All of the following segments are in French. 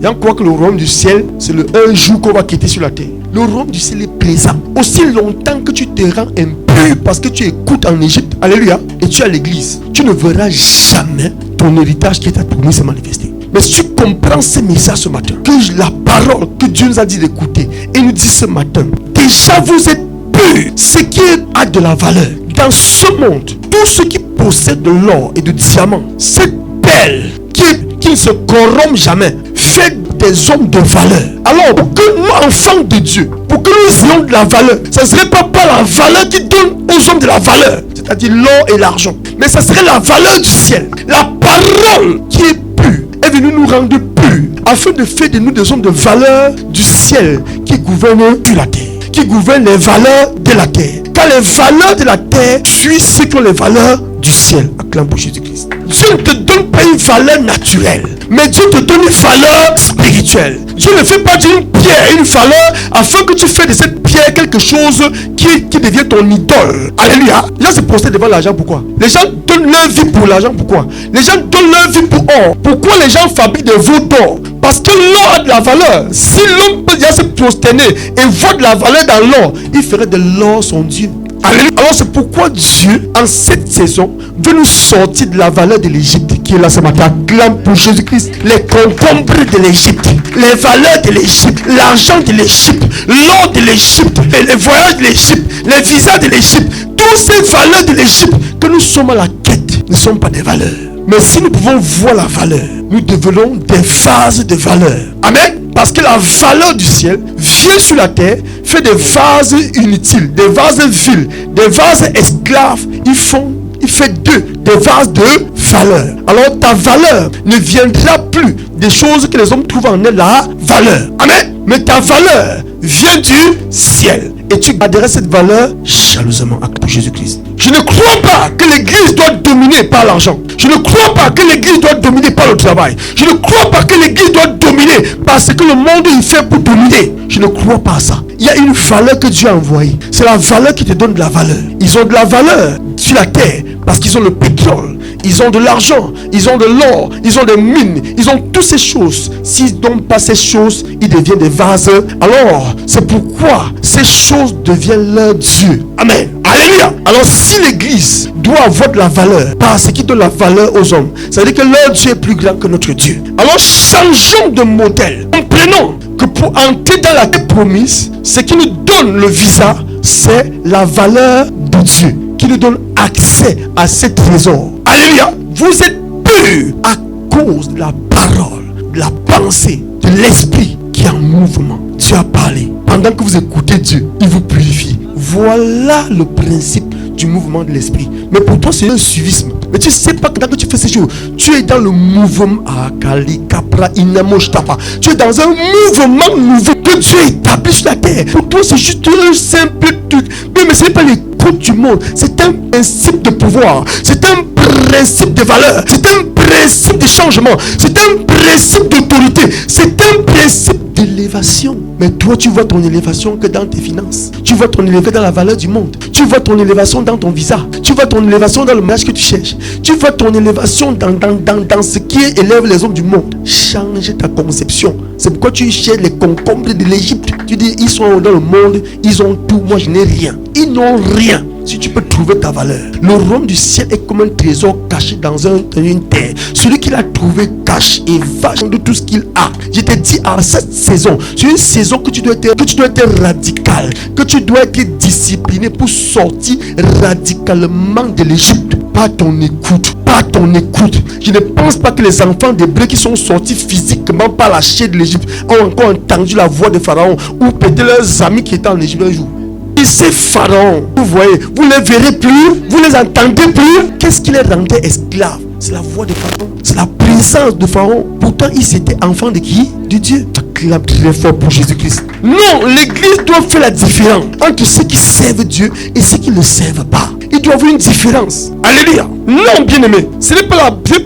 Et on croit que le royaume du ciel, c'est le un jour qu'on va quitter sur la terre. Le royaume du ciel est présent. Aussi longtemps que tu te rends impur parce que tu écoutes en Égypte, alléluia, et tu es à l'église, tu ne verras jamais ton héritage qui t'a promis se manifester. Mais si tu comprends ces messages ce matin, que la parole que Dieu nous a dit d'écouter, et nous dit ce matin, déjà vous êtes purs, ce qui a de la valeur. Dans ce monde, tous ceux qui possèdent de l'or et de diamants, cette perle qui ne se corrompt jamais, fait des hommes de valeur. Alors, pour que nous, enfants de Dieu, pour que nous ayons de la valeur, ce ne serait pas la valeur qui donne aux hommes de la valeur, c'est-à-dire l'or et l'argent, mais ce serait la valeur du ciel. La parole qui est pure est venue nous rendre purs, afin de faire de nous des hommes de valeur du ciel qui gouvernent sur la terre, qui gouvernent les valeurs de la terre. Car les valeurs de la terre suivent ceux qui ont les valeurs du ciel. Acclame pour Jésus-Christ. Dieu ne te donne pas une valeur naturelle, mais Dieu te donne une valeur spirituelle. Dieu ne fait pas d'une pierre une valeur afin que tu fasses de cette pierre quelque chose qui devient ton idole. Alléluia. Les gens se prosterent devant l'argent, pourquoi? Les gens donnent leur vie pour l'argent, pourquoi? Les gens donnent leur vie pour or. Pourquoi les gens fabriquent des veaux d'or? Parce que l'or a de la valeur. Si l'homme peut déjà se prosterner et voir de la valeur dans l'or, il ferait de l'or son Dieu. Alléluia. Alors c'est pourquoi Dieu, en cette saison, veut nous sortir de la valeur de l'Égypte qui est là ce matin. Acclame pour Jésus-Christ. Les concombres de l'Égypte, les valeurs de l'Égypte, l'argent de l'Égypte, l'or de l'Égypte, les voyages de l'Égypte, les visas de l'Égypte, toutes ces valeurs de l'Égypte que nous sommes à la quête ne sont pas des valeurs. Mais si nous pouvons voir la valeur, nous devenons des vases de valeur. Amen. Parce que la valeur du ciel vient sur la terre, fait des vases inutiles, des vases vils, des vases esclaves. Il fait des vases de valeur. Alors ta valeur ne viendra plus des choses que les hommes trouvent en elle la valeur. Amen. Mais ta valeur vient du ciel. Et tu garderas cette valeur chaleureusement pour Jésus-Christ. Je ne crois pas que l'église doit dominer par l'argent. Je ne crois pas que l'église doit dominer par le travail. Je ne crois pas que l'église doit dominer par ce que le monde y fait pour dominer. Je ne crois pas à ça. Il y a une valeur que Dieu a envoyée. C'est la valeur qui te donne de la valeur. Ils ont de la valeur sur la terre parce qu'ils ont le pétrole. Ils ont de l'argent, ils ont de l'or, ils ont des mines, ils ont toutes ces choses. S'ils n'ont pas ces choses, ils deviennent des vases. Alors, c'est pourquoi ces choses deviennent leur Dieu. Amen. Alléluia. Alors, si l'église doit avoir de la valeur par ce qui donne la valeur aux hommes, ça veut dire que leur Dieu est plus grand que notre Dieu. Alors, changeons de modèle. Comprenons que pour entrer dans la terre promise, ce qui nous donne le visa, c'est la valeur de Dieu qui nous donne accès à ce trésor. Alléluia. Vous êtes purs à cause de la parole, de la pensée, de l'esprit qui est en mouvement. Dieu a parlé. Pendant que vous écoutez Dieu, il vous purifie. Voilà le principe du mouvement de l'esprit. Mais pour toi, c'est un suivisme. Mais tu ne sais pas que quand tu fais ces choses, tu es dans le mouvement Akali Kapra Inamochtapa. Tu es dans un mouvement nouveau que Dieu établit sur la terre. Pour toi, c'est juste un simple truc. Mais ce n'est pas les codes du monde. C'est un principe de pouvoir. C'est un principe de valeur. C'est un principe de changement. C'est un principe d'autorité. C'est un principe d'élévation. Mais toi, tu vois ton élévation que dans tes finances. Tu vois ton élévation dans la valeur du monde. Tu vois ton élévation dans ton visa. Tu vois ton élévation dans le mariage que tu cherches. Tu vois ton élévation dans ce qui élève les hommes du monde. Change ta conception. C'est pourquoi tu cherches les concombres de l'Égypte. Tu dis, ils sont dans le monde, ils ont tout, moi je n'ai rien. Ils n'ont rien. Si tu peux trouver ta valeur. Le royaume du ciel est comme un trésor caché dans une terre. Celui qui l'a trouvé cache et va de tout ce qu'il a. Je te dis à cette saison, c'est une saison que tu dois être radical, que tu dois être discipliné pour sortir radicalement de l'Égypte. Pas ton écoute. Je ne pense pas que les enfants d'Hébreux qui sont sortis physiquement par la chair de l'Égypte ont encore entendu la voix de Pharaon ou peut-être leurs amis qui étaient en Égypte un jour. Et ces pharaons, vous voyez, vous ne les verrez plus, vous ne les entendez plus. Qu'est-ce qui les rendait esclaves? C'est la voix de Pharaon, c'est la présence de Pharaon. Pourtant, ils étaient enfants de qui? De Dieu. Acclame très fort pour Jésus-Christ. Non, l'église doit faire la différence entre ceux qui servent Dieu et ceux qui ne le servent pas. Il doit y avoir une différence. Alléluia. Non, bien-aimé, ce n'est pas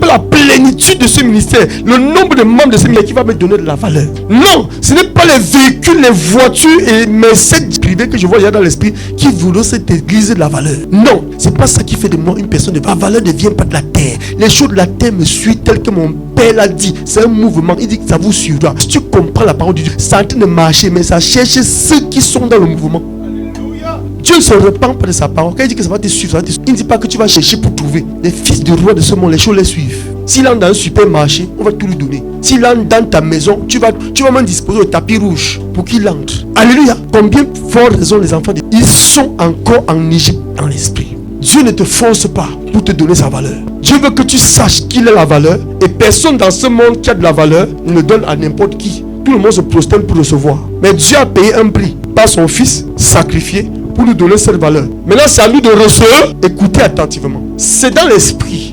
la plénitude de ce ministère, le nombre de membres de ce ministère qui va me donner de la valeur. Non, ce n'est pas les véhicules, les voitures et mes sectes privées que je vois dans l'esprit qui voudront cette église de la valeur. Non, c'est pas ça qui fait de moi une personne de valeur. La valeur ne vient pas de la terre. Les choses de la terre me suivent tel que mon Père l'a dit. C'est un mouvement. Il dit que ça vous suivra. Si tu comprends la parole de Dieu, c'est en train de marcher, mais ça cherche ceux qui sont dans le mouvement. Dieu ne se repent pas de sa parole. Quand il dit que ça va te suivre, il ne dit pas que tu vas chercher pour trouver. Les fils du roi de ce monde, les choses les suivent. S'il entre dans un supermarché, on va tout lui donner. S'il entre dans ta maison, tu vas même disposer au tapis rouge pour qu'il entre. Alléluia. Combien fort raison les enfants ils sont encore en Égypte dans l'esprit. Dieu ne te force pas pour te donner sa valeur. Dieu veut que tu saches qu'il a la valeur. Et personne dans ce monde qui a de la valeur ne donne à n'importe qui. Tout le monde se prosterne pour recevoir. Mais Dieu a payé un prix par son fils sacrifié pour nous donner cette valeur. Maintenant, c'est à nous de recevoir. Écoutez attentivement. C'est dans l'esprit.